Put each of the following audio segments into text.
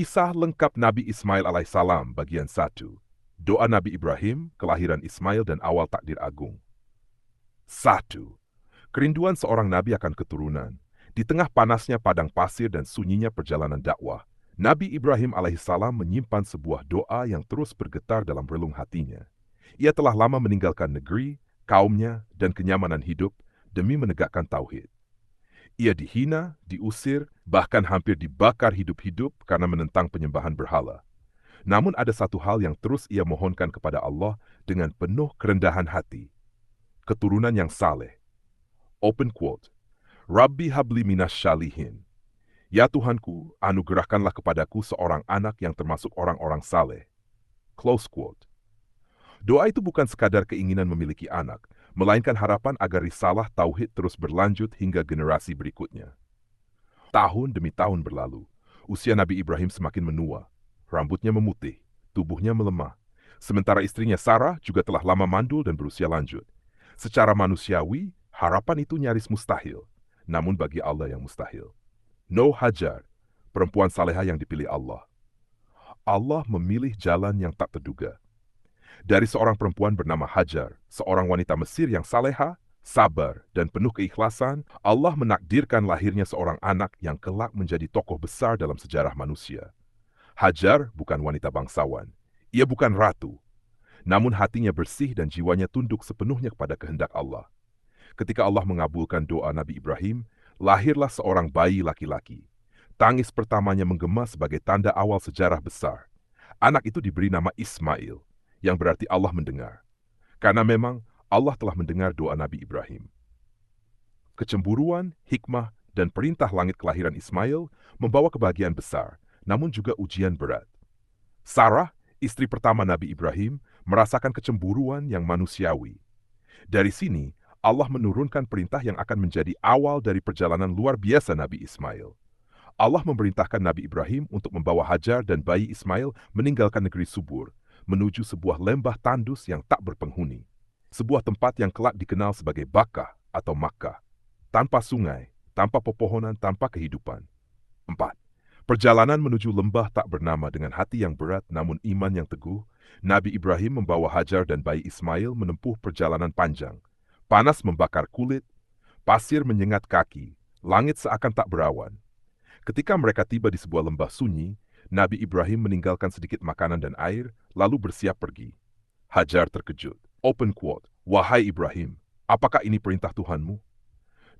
Kisah lengkap Nabi Ismail alaihissalam bagian 1. Doa Nabi Ibrahim, kelahiran Ismail dan awal takdir agung. 1. Kerinduan seorang nabi akan keturunan. Di tengah panasnya padang pasir dan sunyinya perjalanan dakwah, Nabi Ibrahim alaihissalam menyimpan sebuah doa yang terus bergetar dalam relung hatinya. Ia telah lama meninggalkan negeri, kaumnya, dan kenyamanan hidup demi menegakkan tauhid. Ia dihina, diusir, bahkan hampir dibakar hidup-hidup karena menentang penyembahan berhala. Namun ada satu hal yang terus ia mohonkan kepada Allah dengan penuh kerendahan hati. Keturunan yang saleh. Open quote. Rabbi habli minas syalihin. Ya Tuhanku, anugerahkanlah kepadaku seorang anak yang termasuk orang-orang saleh. Close quote. Doa itu bukan sekadar keinginan memiliki anak, melainkan harapan agar risalah tauhid terus berlanjut hingga generasi berikutnya. Tahun demi tahun berlalu, usia Nabi Ibrahim semakin menua, rambutnya memutih, tubuhnya melemah. Sementara istrinya Sarah juga telah lama mandul dan berusia lanjut. Secara manusiawi, harapan itu nyaris mustahil, namun bagi Allah yang mustahil. No Hajar, perempuan salehah yang dipilih Allah. Allah memilih jalan yang tak terduga. Dari seorang perempuan bernama Hajar, seorang wanita Mesir yang saleha, sabar, dan penuh keikhlasan, Allah menakdirkan lahirnya seorang anak yang kelak menjadi tokoh besar dalam sejarah manusia. Hajar bukan wanita bangsawan. Ia bukan ratu. Namun hatinya bersih dan jiwanya tunduk sepenuhnya kepada kehendak Allah. Ketika Allah mengabulkan doa Nabi Ibrahim, lahirlah seorang bayi laki-laki. Tangis pertamanya menggema sebagai tanda awal sejarah besar. Anak itu diberi nama Ismail, yang berarti Allah mendengar. Karena memang Allah telah mendengar doa Nabi Ibrahim. Kecemburuan, hikmah, dan perintah langit kelahiran Ismail membawa kebahagiaan besar, namun juga ujian berat. Sarah, istri pertama Nabi Ibrahim, merasakan kecemburuan yang manusiawi. Dari sini, Allah menurunkan perintah yang akan menjadi awal dari perjalanan luar biasa Nabi Ismail. Allah memerintahkan Nabi Ibrahim untuk membawa Hajar dan bayi Ismail meninggalkan negeri subur, menuju sebuah lembah tandus yang tak berpenghuni. Sebuah tempat yang kelak dikenal sebagai Bakkah atau Makkah. Tanpa sungai, tanpa pepohonan, tanpa kehidupan. 4. Perjalanan menuju lembah tak bernama dengan hati yang berat namun iman yang teguh, Nabi Ibrahim membawa Hajar dan bayi Ismail menempuh perjalanan panjang. Panas membakar kulit, pasir menyengat kaki, langit seakan tak berawan. Ketika mereka tiba di sebuah lembah sunyi, Nabi Ibrahim meninggalkan sedikit makanan dan air, lalu bersiap pergi. Hajar terkejut. Open quote. Wahai Ibrahim, apakah ini perintah Tuhanmu?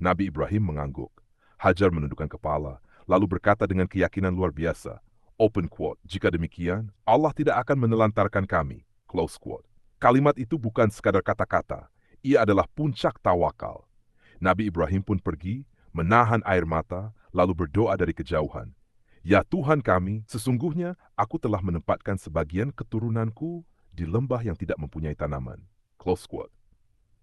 Nabi Ibrahim mengangguk. Hajar menundukkan kepala, lalu berkata dengan keyakinan luar biasa. Open quote. Jika demikian, Allah tidak akan menelantarkan kami. Close quote. Kalimat itu bukan sekadar kata-kata. Ia adalah puncak tawakal. Nabi Ibrahim pun pergi, menahan air mata, lalu berdoa dari kejauhan. Ya Tuhan kami, sesungguhnya aku telah menempatkan sebagian keturunanku di lembah yang tidak mempunyai tanaman. Close quote.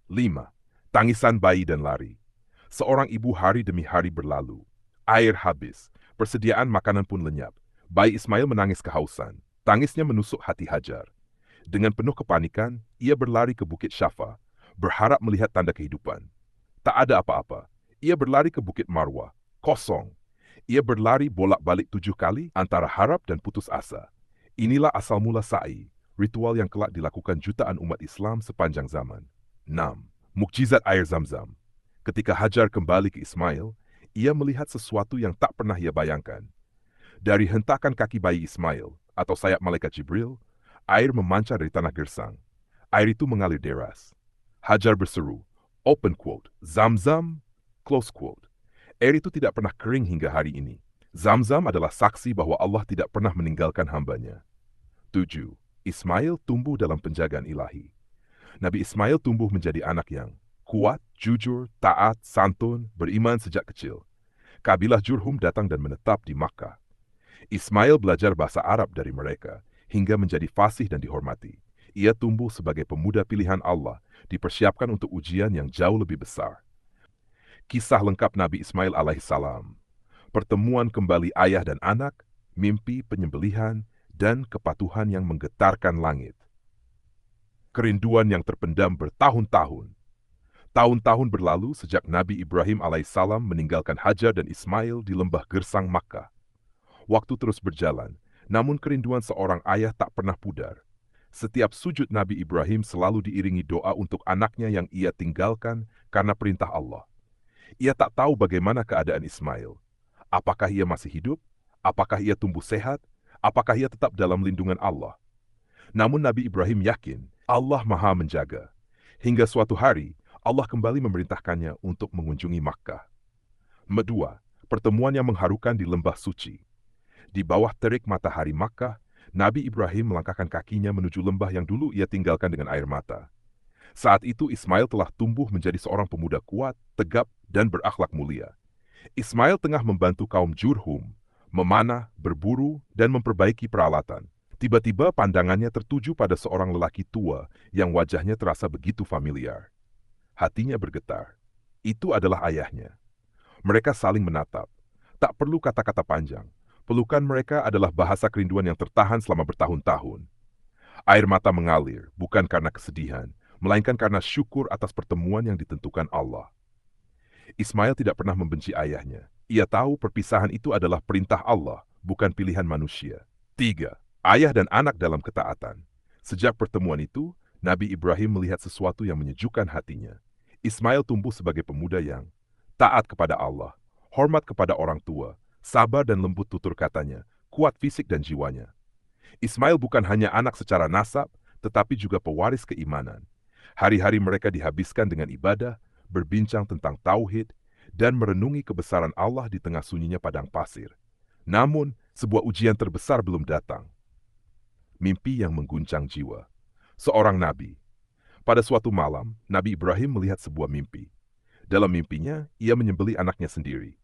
5. Tangisan bayi dan lari. Seorang ibu hari demi hari berlalu. Air habis, persediaan makanan pun lenyap. Bayi Ismail menangis kehausan. Tangisnya menusuk hati Hajar. Dengan penuh kepanikan, ia berlari ke Bukit Syafa, berharap melihat tanda kehidupan. Tak ada apa-apa. Ia berlari ke Bukit Marwah. Kosong. Ia berlari bolak-balik 7 kali antara harap dan putus asa. Inilah asal mula sa'i, ritual yang kelak dilakukan jutaan umat Islam sepanjang zaman. 6. Mukjizat air Zam-Zam. Ketika Hajar kembali ke Ismail, ia melihat sesuatu yang tak pernah ia bayangkan. Dari hentakan kaki bayi Ismail, atau sayap malaikat Jibril, air memancar dari tanah gersang. Air itu mengalir deras. Hajar berseru, open quote, Zam-Zam, close quote. Air itu tidak pernah kering hingga hari ini. Zam-Zam adalah saksi bahwa Allah tidak pernah meninggalkan hambanya. 7. Ismail tumbuh dalam penjagaan ilahi. Nabi Ismail tumbuh menjadi anak yang kuat, jujur, taat, santun, beriman sejak kecil. Kabilah Jurhum datang dan menetap di Makkah. Ismail belajar bahasa Arab dari mereka, hingga menjadi fasih dan dihormati. Ia tumbuh sebagai pemuda pilihan Allah, dipersiapkan untuk ujian yang jauh lebih besar. Kisah lengkap Nabi Ismail alaihissalam. Pertemuan kembali ayah dan anak, mimpi penyembelihan, dan kepatuhan yang menggetarkan langit. Kerinduan yang terpendam bertahun-tahun. Tahun-tahun berlalu sejak Nabi Ibrahim alaihissalam meninggalkan Hajar dan Ismail di lembah gersang Makkah. Waktu terus berjalan, Namun kerinduan seorang ayah tak pernah pudar. Setiap sujud Nabi Ibrahim selalu diiringi doa untuk anaknya yang ia tinggalkan karena perintah Allah. Ia tak tahu bagaimana keadaan Ismail. Apakah ia masih hidup? Apakah ia tumbuh sehat? Apakah ia tetap dalam lindungan Allah? Namun Nabi Ibrahim yakin Allah Maha menjaga. Hingga suatu hari, Allah kembali memerintahkannya untuk mengunjungi Makkah. Kedua, pertemuan yang mengharukan di lembah suci. Di bawah terik matahari Makkah, Nabi Ibrahim melangkahkan kakinya menuju lembah yang dulu ia tinggalkan dengan air mata. Saat itu Ismail telah tumbuh menjadi seorang pemuda kuat, tegap, dan berakhlak mulia. Ismail tengah membantu kaum Jurhum, memanah, berburu, dan memperbaiki peralatan. Tiba-tiba pandangannya tertuju pada seorang lelaki tua yang wajahnya terasa begitu familiar. Hatinya bergetar. Itu adalah ayahnya. Mereka saling menatap. Tak perlu kata-kata panjang. Pelukan mereka adalah bahasa kerinduan yang tertahan selama bertahun-tahun. Air mata mengalir, bukan karena kesedihan, melainkan karena syukur atas pertemuan yang ditentukan Allah. Ismail tidak pernah membenci ayahnya. Ia tahu perpisahan itu adalah perintah Allah, bukan pilihan manusia. 3. Ayah dan anak dalam ketaatan. Sejak pertemuan itu, Nabi Ibrahim melihat sesuatu yang menyejukkan hatinya. Ismail tumbuh sebagai pemuda yang taat kepada Allah, hormat kepada orang tua, sabar dan lembut tutur katanya, kuat fisik dan jiwanya. Ismail bukan hanya anak secara nasab, tetapi juga pewaris keimanan. Hari-hari mereka dihabiskan dengan ibadah, berbincang tentang tauhid, dan merenungi kebesaran Allah di tengah sunyinya padang pasir. Namun, sebuah ujian terbesar belum datang. Mimpi yang mengguncang jiwa. Seorang nabi. Pada suatu malam, Nabi Ibrahim melihat sebuah mimpi. Dalam mimpinya, ia menyembelih anaknya sendiri.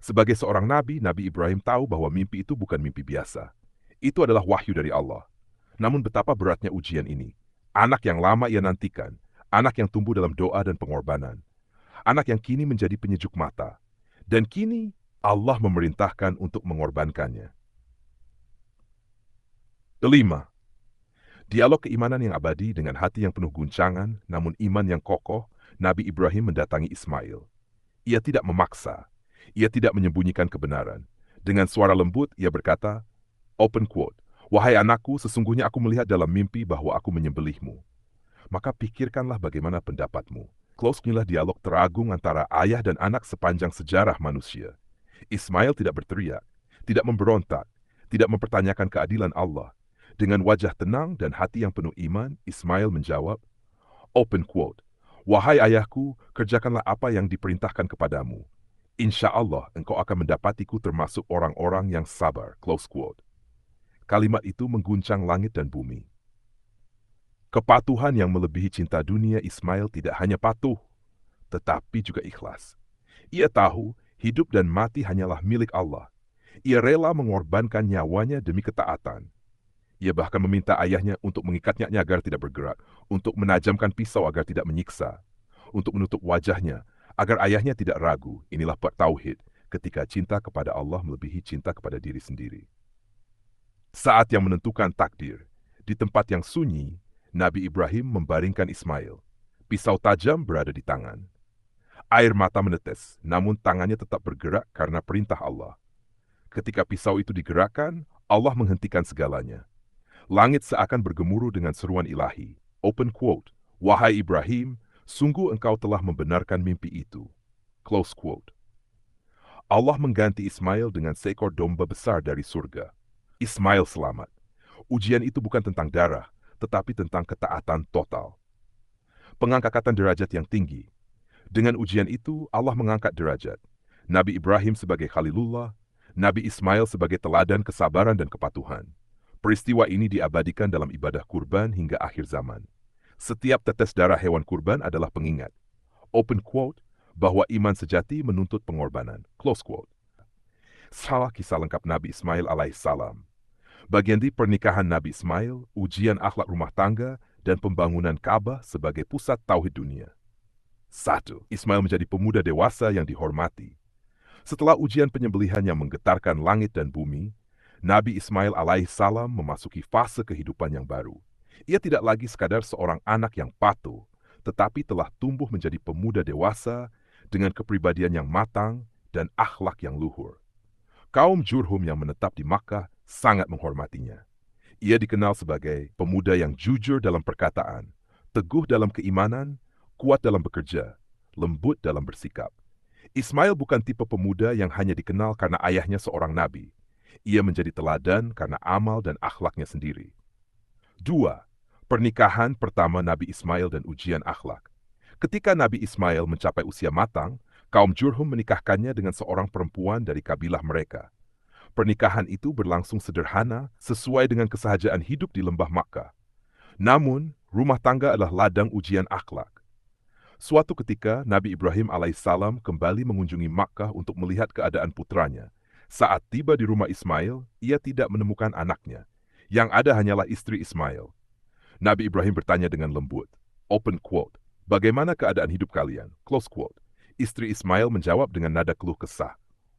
Sebagai seorang nabi, Nabi Ibrahim tahu bahwa mimpi itu bukan mimpi biasa. Itu adalah wahyu dari Allah. Namun betapa beratnya ujian ini. Anak yang lama ia nantikan, anak yang tumbuh dalam doa dan pengorbanan. Anak yang kini menjadi penyejuk mata. Dan kini, Allah memerintahkan untuk mengorbankannya. 5. Dialog keimanan yang abadi dengan hati yang penuh guncangan, namun iman yang kokoh, Nabi Ibrahim mendatangi Ismail. Ia tidak memaksa. Ia tidak menyembunyikan kebenaran. Dengan suara lembut, ia berkata, open quote, "Wahai anakku, sesungguhnya aku melihat dalam mimpi bahwa aku menyembelihmu. Maka pikirkanlah bagaimana pendapatmu." Close, inilah dialog teragung antara ayah dan anak sepanjang sejarah manusia. Ismail tidak berteriak, tidak memberontak, tidak mempertanyakan keadilan Allah. Dengan wajah tenang dan hati yang penuh iman, Ismail menjawab, open quote, "Wahai ayahku, kerjakanlah apa yang diperintahkan kepadamu. Insya Allah engkau akan mendapatiku termasuk orang-orang yang sabar." Close quote. Kalimat itu mengguncang langit dan bumi. Kepatuhan yang melebihi cinta dunia, Ismail tidak hanya patuh, tetapi juga ikhlas. Ia tahu hidup dan mati hanyalah milik Allah. Ia rela mengorbankan nyawanya demi ketaatan. Ia bahkan meminta ayahnya untuk mengikatnya agar tidak bergerak, untuk menajamkan pisau agar tidak menyiksa, untuk menutup wajahnya agar ayahnya tidak ragu. Inilah tauhid ketika cinta kepada Allah melebihi cinta kepada diri sendiri. Saat yang menentukan takdir, di tempat yang sunyi, Nabi Ibrahim membaringkan Ismail. Pisau tajam berada di tangan. Air mata menetes, namun tangannya tetap bergerak karena perintah Allah. Ketika pisau itu digerakkan, Allah menghentikan segalanya. Langit seakan bergemuruh dengan seruan ilahi. Open quote, "Wahai Ibrahim, sungguh engkau telah membenarkan mimpi itu." Close quote. Allah mengganti Ismail dengan seekor domba besar dari surga. Ismail selamat. Ujian itu bukan tentang darah, tetapi tentang ketaatan total. Pengangkatan derajat yang tinggi. Dengan ujian itu, Allah mengangkat derajat. Nabi Ibrahim sebagai Khalilullah, Nabi Ismail sebagai teladan kesabaran dan kepatuhan. Peristiwa ini diabadikan dalam ibadah kurban hingga akhir zaman. Setiap tetes darah hewan kurban adalah pengingat. Open quote, bahwa iman sejati menuntut pengorbanan. Close quote. Salah kisah lengkap Nabi Ismail alaihissalam. Bagian di pernikahan Nabi Ismail, ujian akhlak rumah tangga, dan pembangunan Ka'bah sebagai pusat tauhid dunia. 1. Ismail menjadi pemuda dewasa yang dihormati. Setelah ujian penyembelihan yang menggetarkan langit dan bumi, Nabi Ismail alaihissalam memasuki fase kehidupan yang baru. Ia tidak lagi sekadar seorang anak yang patuh, tetapi telah tumbuh menjadi pemuda dewasa dengan kepribadian yang matang dan akhlak yang luhur. Kaum Jurhum yang menetap di Makkah sangat menghormatinya. Ia dikenal sebagai pemuda yang jujur dalam perkataan, teguh dalam keimanan, kuat dalam bekerja, lembut dalam bersikap. Ismail bukan tipe pemuda yang hanya dikenal karena ayahnya seorang nabi. Ia menjadi teladan karena amal dan akhlaknya sendiri. 2. Pernikahan pertama Nabi Ismail dan ujian akhlak. Ketika Nabi Ismail mencapai usia matang, kaum Jurhum menikahkannya dengan seorang perempuan dari kabilah mereka. Pernikahan itu berlangsung sederhana sesuai dengan kesahajaan hidup di lembah Makkah. Namun, rumah tangga adalah ladang ujian akhlak. Suatu ketika, Nabi Ibrahim alaihissalam kembali mengunjungi Makkah untuk melihat keadaan putranya. Saat tiba di rumah Ismail, ia tidak menemukan anaknya. Yang ada hanyalah istri Ismail. Nabi Ibrahim bertanya dengan lembut, open quote, "Bagaimana keadaan hidup kalian?" Close quote. Istri Ismail menjawab dengan nada keluh kesah,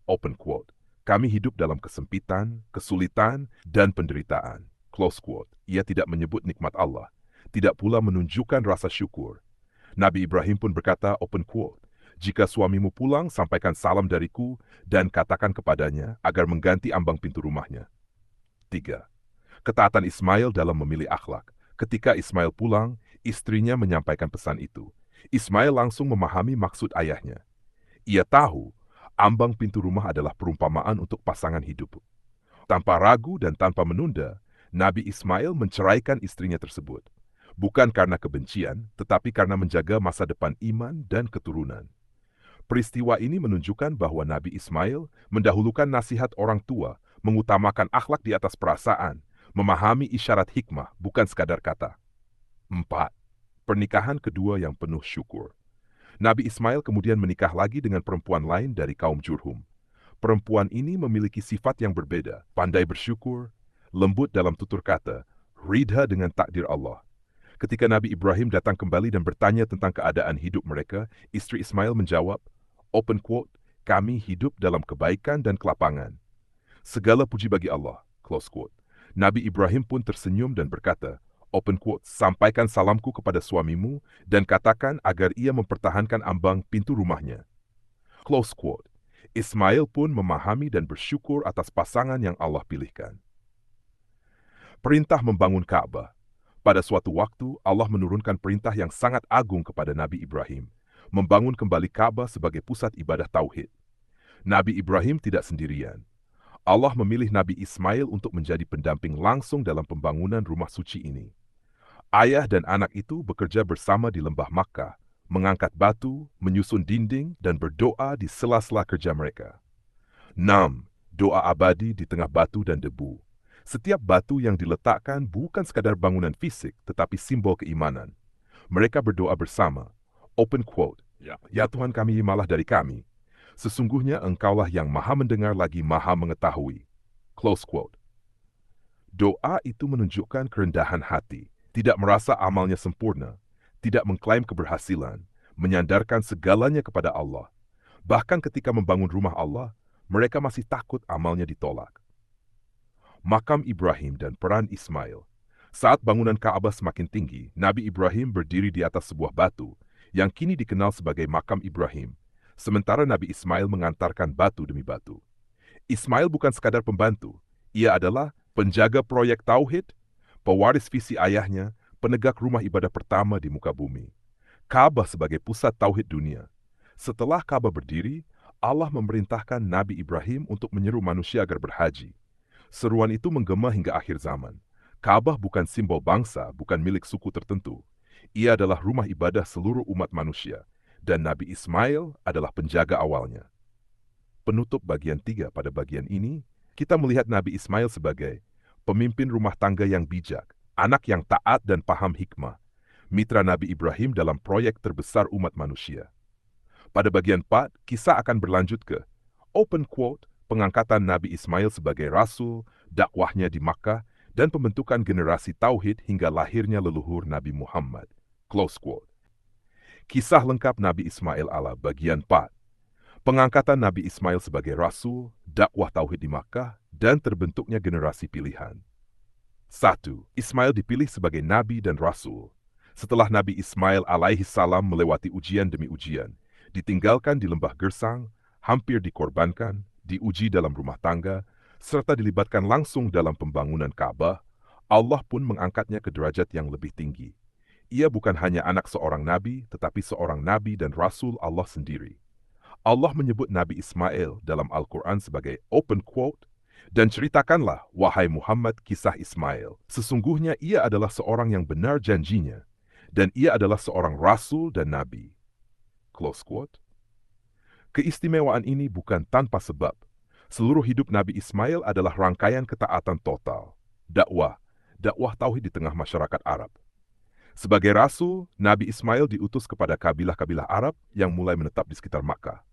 open quote, "Kami hidup dalam kesempitan, kesulitan, dan penderitaan." Close quote. Ia tidak menyebut nikmat Allah, tidak pula menunjukkan rasa syukur. Nabi Ibrahim pun berkata, open quote, "Jika suamimu pulang, sampaikan salam dariku dan katakan kepadanya agar mengganti ambang pintu rumahnya." 3. Ketaatan Ismail dalam memilih akhlak. Ketika Ismail pulang, istrinya menyampaikan pesan itu. Ismail langsung memahami maksud ayahnya. Ia tahu, ambang pintu rumah adalah perumpamaan untuk pasangan hidup. Tanpa ragu dan tanpa menunda, Nabi Ismail menceraikan istrinya tersebut. Bukan karena kebencian, tetapi karena menjaga masa depan iman dan keturunan. Peristiwa ini menunjukkan bahwa Nabi Ismail mendahulukan nasihat orang tua, mengutamakan akhlak di atas perasaan, memahami isyarat hikmah, bukan sekadar kata. 4. Pernikahan kedua yang penuh syukur. Nabi Ismail kemudian menikah lagi dengan perempuan lain dari kaum Jurhum. Perempuan ini memiliki sifat yang berbeda, pandai bersyukur, lembut dalam tutur kata, ridha dengan takdir Allah. Ketika Nabi Ibrahim datang kembali dan bertanya tentang keadaan hidup mereka, istri Ismail menjawab, open quote, "Kami hidup dalam kebaikan dan kelapangan. Segala puji bagi Allah." Close quote. Nabi Ibrahim pun tersenyum dan berkata, open quote, "Sampaikan salamku kepada suamimu dan katakan agar ia mempertahankan ambang pintu rumahnya." Close quote. Ismail pun memahami dan bersyukur atas pasangan yang Allah pilihkan. Perintah membangun Ka'bah. Pada suatu waktu, Allah menurunkan perintah yang sangat agung kepada Nabi Ibrahim, membangun kembali Ka'bah sebagai pusat ibadah tauhid. Nabi Ibrahim tidak sendirian. Allah memilih Nabi Ismail untuk menjadi pendamping langsung dalam pembangunan rumah suci ini. Ayah dan anak itu bekerja bersama di lembah Makkah, mengangkat batu, menyusun dinding, dan berdoa di sela-sela kerja mereka. 6. Doa abadi di tengah batu dan debu. Setiap batu yang diletakkan bukan sekadar bangunan fisik, tetapi simbol keimanan. Mereka berdoa bersama. Open quote. Ya Tuhan kami, malah dari kami. Sesungguhnya Engkaulah yang maha mendengar lagi maha mengetahui. Close quote. Doa itu menunjukkan kerendahan hati, tidak merasa amalnya sempurna, tidak mengklaim keberhasilan, menyandarkan segalanya kepada Allah. Bahkan ketika membangun rumah Allah, mereka masih takut amalnya ditolak. Makam Ibrahim dan peran Ismail. Saat bangunan Ka'bah semakin tinggi, Nabi Ibrahim berdiri di atas sebuah batu yang kini dikenal sebagai makam Ibrahim, sementara Nabi Ismail mengantarkan batu demi batu. Ismail bukan sekadar pembantu, ia adalah penjaga proyek tauhid, pewaris visi ayahnya, penegak rumah ibadah pertama di muka bumi. Ka'bah sebagai pusat tauhid dunia. Setelah Ka'bah berdiri, Allah memerintahkan Nabi Ibrahim untuk menyeru manusia agar berhaji. Seruan itu menggema hingga akhir zaman. Ka'bah bukan simbol bangsa, bukan milik suku tertentu. Ia adalah rumah ibadah seluruh umat manusia, dan Nabi Ismail adalah penjaga awalnya. Penutup bagian 3 pada bagian ini, kita melihat Nabi Ismail sebagai pemimpin rumah tangga yang bijak, anak yang taat dan paham hikmah, mitra Nabi Ibrahim dalam proyek terbesar umat manusia. Pada bagian 4, kisah akan berlanjut ke open quote, pengangkatan Nabi Ismail sebagai rasul, dakwahnya di Makkah, dan pembentukan generasi tauhid hingga lahirnya leluhur Nabi Muhammad. Close quote. Kisah lengkap Nabi Ismail ala bagian 4. Pengangkatan Nabi Ismail sebagai rasul, dakwah tauhid di Makkah, dan terbentuknya generasi pilihan. 1. Ismail dipilih sebagai nabi dan rasul. Setelah Nabi Ismail alaihi salam melewati ujian demi ujian, ditinggalkan di lembah gersang, hampir dikorbankan, diuji dalam rumah tangga, serta dilibatkan langsung dalam pembangunan Ka'bah, Allah pun mengangkatnya ke derajat yang lebih tinggi. Ia bukan hanya anak seorang nabi, tetapi seorang nabi dan rasul Allah sendiri. Allah menyebut Nabi Ismail dalam Al-Quran sebagai open quote, dan ceritakanlah, wahai Muhammad, kisah Ismail. Sesungguhnya ia adalah seorang yang benar janjinya, dan ia adalah seorang rasul dan nabi. Close quote. Keistimewaan ini bukan tanpa sebab. Seluruh hidup Nabi Ismail adalah rangkaian ketaatan total. Dakwah tauhid di tengah masyarakat Arab. Sebagai rasul, Nabi Ismail diutus kepada kabilah-kabilah Arab yang mulai menetap di sekitar Makkah.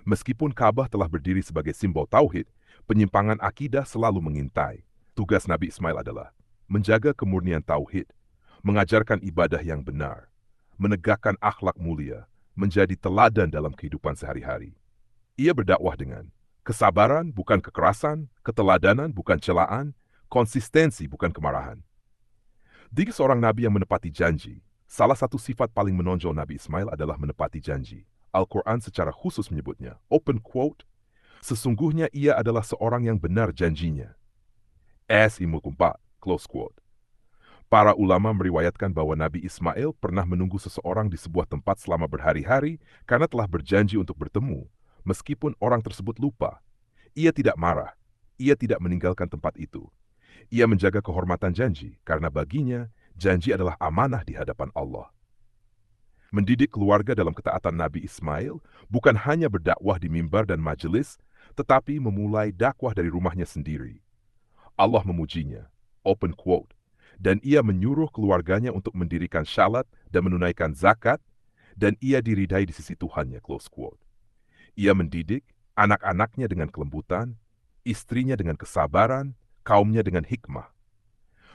Meskipun Ka'bah telah berdiri sebagai simbol tauhid, penyimpangan akidah selalu mengintai. Tugas Nabi Ismail adalah menjaga kemurnian tauhid, mengajarkan ibadah yang benar, menegakkan akhlak mulia, menjadi teladan dalam kehidupan sehari-hari. Ia berdakwah dengan kesabaran bukan kekerasan, keteladanan bukan celaan, konsistensi bukan kemarahan. Dia seorang nabi yang menepati janji. Salah satu sifat paling menonjol Nabi Ismail adalah menepati janji. Al-Quran secara khusus menyebutnya, open quote, sesungguhnya ia adalah seorang yang benar janjinya. As-Imul-Kumpa, close quote. Para ulama meriwayatkan bahwa Nabi Ismail pernah menunggu seseorang di sebuah tempat selama berhari-hari karena telah berjanji untuk bertemu, meskipun orang tersebut lupa. Ia tidak marah, ia tidak meninggalkan tempat itu. Ia menjaga kehormatan janji, karena baginya, janji adalah amanah di hadapan Allah. Mendidik keluarga dalam ketaatan Nabi Ismail bukan hanya berdakwah di mimbar dan majelis, tetapi memulai dakwah dari rumahnya sendiri. Allah memujinya, open quote, dan ia menyuruh keluarganya untuk mendirikan syalat dan menunaikan zakat, dan ia diridai di sisi Tuhannya, close quote. Ia mendidik anak-anaknya dengan kelembutan, istrinya dengan kesabaran, kaumnya dengan hikmah.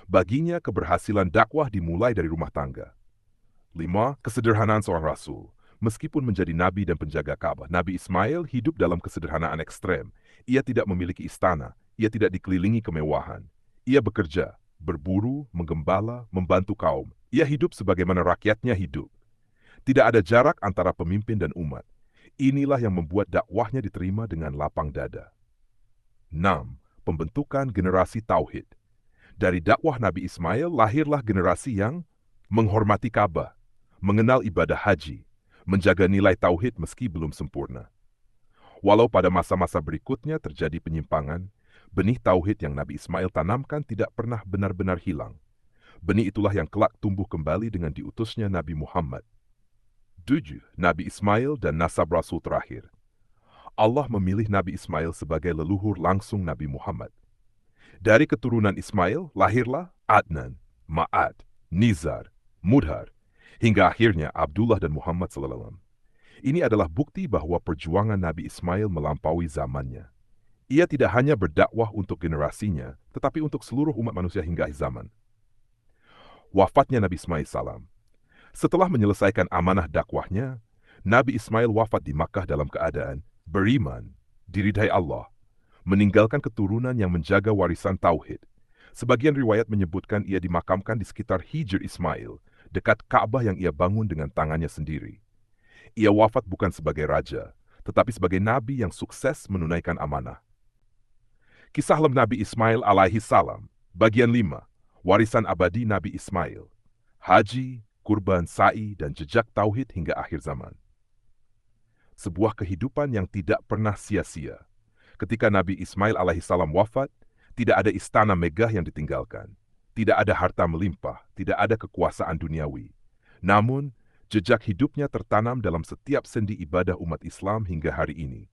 Baginya, keberhasilan dakwah dimulai dari rumah tangga. 5. Kesederhanaan seorang rasul. Meskipun menjadi nabi dan penjaga Ka'bah, Nabi Ismail hidup dalam kesederhanaan ekstrem. Ia tidak memiliki istana, ia tidak dikelilingi kemewahan. Ia bekerja, berburu, menggembala, membantu kaum. Ia hidup sebagaimana rakyatnya hidup. Tidak ada jarak antara pemimpin dan umat. Inilah yang membuat dakwahnya diterima dengan lapang dada. 6. Pembentukan generasi tauhid. Dari dakwah Nabi Ismail lahirlah generasi yang menghormati Ka'bah, mengenal ibadah haji, menjaga nilai tauhid meski belum sempurna. Walau pada masa-masa berikutnya terjadi penyimpangan, benih tauhid yang Nabi Ismail tanamkan tidak pernah benar-benar hilang. Benih itulah yang kelak tumbuh kembali dengan diutusnya Nabi Muhammad. 7. Nabi Ismail dan nasab Rasul terakhir. Allah memilih Nabi Ismail sebagai leluhur langsung Nabi Muhammad. Dari keturunan Ismail lahirlah Adnan, Ma'ad, Nizar, Mudhar, hingga akhirnya Abdullah dan Muhammad SAW. Ini adalah bukti bahwa perjuangan Nabi Ismail melampaui zamannya. Ia tidak hanya berdakwah untuk generasinya, tetapi untuk seluruh umat manusia hingga akhir zaman. Wafatnya Nabi Ismail salam. Setelah menyelesaikan amanah dakwahnya, Nabi Ismail wafat di Makkah dalam keadaan beriman, diridhai Allah, meninggalkan keturunan yang menjaga warisan tauhid. Sebagian riwayat menyebutkan ia dimakamkan di sekitar Hijr Ismail, dekat Ka'bah yang ia bangun dengan tangannya sendiri. Ia wafat bukan sebagai raja, tetapi sebagai nabi yang sukses menunaikan amanah. Kisah Nabi Ismail alaihi salam, bagian 5, warisan abadi Nabi Ismail, haji, kurban, sa'i, dan jejak tauhid hingga akhir zaman. Sebuah kehidupan yang tidak pernah sia-sia. Ketika Nabi Ismail alaihissalam wafat, tidak ada istana megah yang ditinggalkan. Tidak ada harta melimpah, tidak ada kekuasaan duniawi. Namun, jejak hidupnya tertanam dalam setiap sendi ibadah umat Islam hingga hari ini.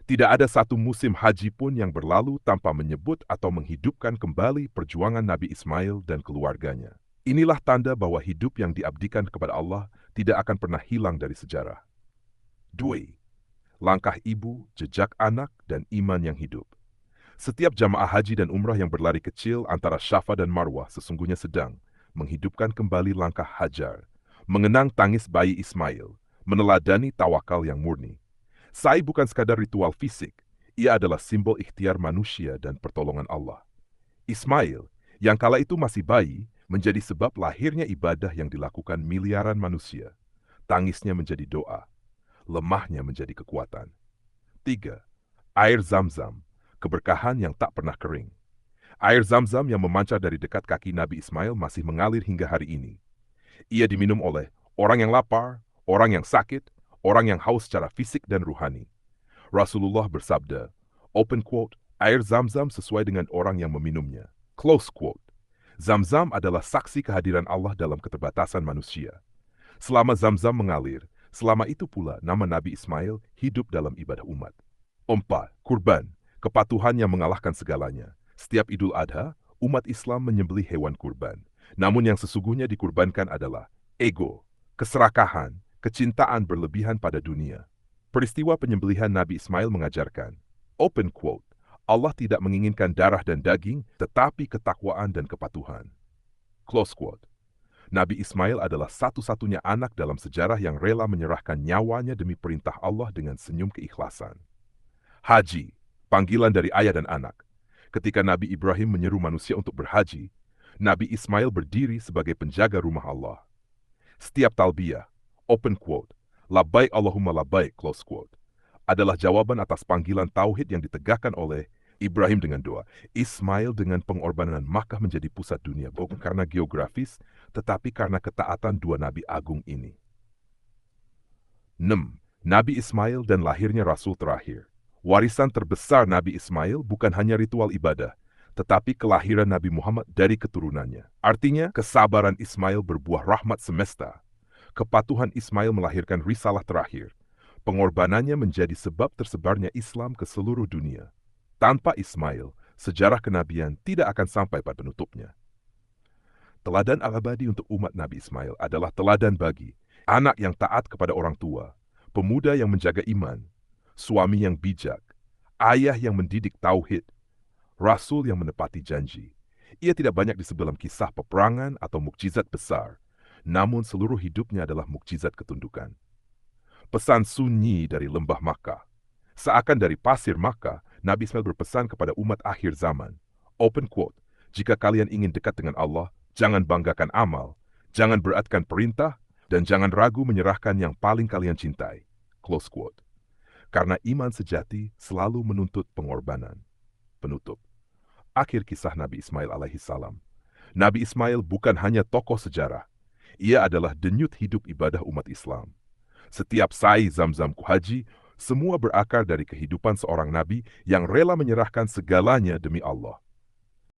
Tidak ada satu musim haji pun yang berlalu tanpa menyebut atau menghidupkan kembali perjuangan Nabi Ismail dan keluarganya. Inilah tanda bahwa hidup yang diabdikan kepada Allah tidak akan pernah hilang dari sejarah. 2. Langkah ibu, jejak anak, dan iman yang hidup. Setiap jamaah haji dan umrah yang berlari kecil antara Syafa dan Marwah sesungguhnya sedang menghidupkan kembali langkah Hajar, mengenang tangis bayi Ismail, meneladani tawakal yang murni. Sa'i bukan sekadar ritual fisik, ia adalah simbol ikhtiar manusia dan pertolongan Allah. Ismail, yang kala itu masih bayi, menjadi sebab lahirnya ibadah yang dilakukan miliaran manusia. Tangisnya menjadi doa, lemahnya menjadi kekuatan. 3. Air Zam-Zam. keberkahan yang tak pernah kering. Air Zam-Zam yang memancar dari dekat kaki Nabi Ismail masih mengalir hingga hari ini. Ia diminum oleh orang yang lapar, orang yang sakit, orang yang haus secara fisik dan ruhani. Rasulullah bersabda, open quote, air Zam-Zam sesuai dengan orang yang meminumnya. Close quote. Zam-Zam adalah saksi kehadiran Allah dalam keterbatasan manusia. Selama Zam-Zam mengalir, selama itu pula nama Nabi Ismail hidup dalam ibadah umat. 4. Kurban, kepatuhan yang mengalahkan segalanya. Setiap Idul Adha, umat Islam menyembelih hewan kurban. Namun yang sesungguhnya dikurbankan adalah ego, keserakahan, kecintaan berlebihan pada dunia. Peristiwa penyembelihan Nabi Ismail mengajarkan, open quote, Allah tidak menginginkan darah dan daging, tetapi ketakwaan dan kepatuhan. Close quote. Nabi Ismail adalah satu-satunya anak dalam sejarah yang rela menyerahkan nyawanya demi perintah Allah dengan senyum keikhlasan. Haji, panggilan dari ayah dan anak. Ketika Nabi Ibrahim menyeru manusia untuk berhaji, Nabi Ismail berdiri sebagai penjaga rumah Allah. Setiap talbiyah, open quote, labbaik Allahumma labbaik, close quote, adalah jawaban atas panggilan tauhid yang ditegakkan oleh Ibrahim dengan doa. Ismail dengan pengorbanan Makkah menjadi pusat dunia, bukan karena geografis, tetapi karena ketaatan dua Nabi Agung ini. 6. Nabi Ismail dan lahirnya Rasul terakhir. Warisan terbesar Nabi Ismail bukan hanya ritual ibadah, tetapi kelahiran Nabi Muhammad dari keturunannya. Artinya, kesabaran Ismail berbuah rahmat semesta. Kepatuhan Ismail melahirkan risalah terakhir. Pengorbanannya menjadi sebab tersebarnya Islam ke seluruh dunia. Tanpa Ismail, sejarah kenabian tidak akan sampai pada penutupnya. Teladan al-abadi untuk umat Nabi Ismail adalah teladan bagi anak yang taat kepada orang tua, pemuda yang menjaga iman, suami yang bijak, ayah yang mendidik tauhid, rasul yang menepati janji. Ia tidak banyak disebut dalam kisah peperangan atau mukjizat besar, namun seluruh hidupnya adalah mukjizat ketundukan. Pesan sunyi dari lembah Makkah. Seakan dari pasir Makkah, Nabi Ismail berpesan kepada umat akhir zaman. Open quote, jika kalian ingin dekat dengan Allah, jangan banggakan amal, jangan beratkan perintah, dan jangan ragu menyerahkan yang paling kalian cintai. Close quote. Karena iman sejati selalu menuntut pengorbanan. Penutup. Akhir kisah Nabi Ismail alaihi salam. Nabi Ismail bukan hanya tokoh sejarah. Ia adalah denyut hidup ibadah umat Islam. Setiap sai Zam-Zam haji, semua berakar dari kehidupan seorang nabi yang rela menyerahkan segalanya demi Allah.